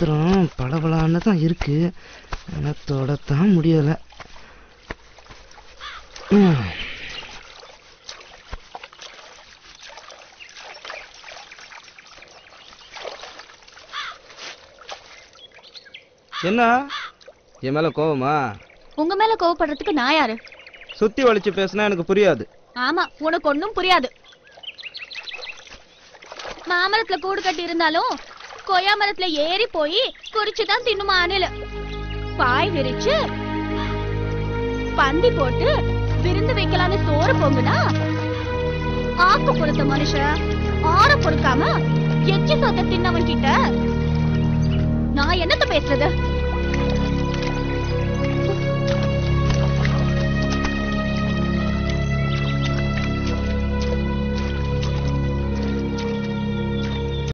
பாத்திரம் பளபளன்னு தான் இருக்கு, ஆனா தொடத்தான் முடியல. என்ன என் மேல கோவமா? உங்க மேல கோவப்படுறதுக்கு நான் யாரு? சுத்தி வலிச்சு பேசினா எனக்கு புரியாது. ஆமா, உனக்கு ஒண்ணும் புரியாது. மாமரத்துல கூடு கட்டி இருந்தாலும் கொய்யா மரத்துல ஏறி போய் குறிச்சுதான் தின்னுமா அணில். பாய் விரிச்சு பந்தி போட்டு விருந்து வைக்கலான்னு சோறு பொங்குனா ஆக்கு பொறுத்த மனுஷன் ஆற பொறுக்காம எச்சி சொத்த தின்னவன் கிட்ட நான் என்னத்த பேசுறது?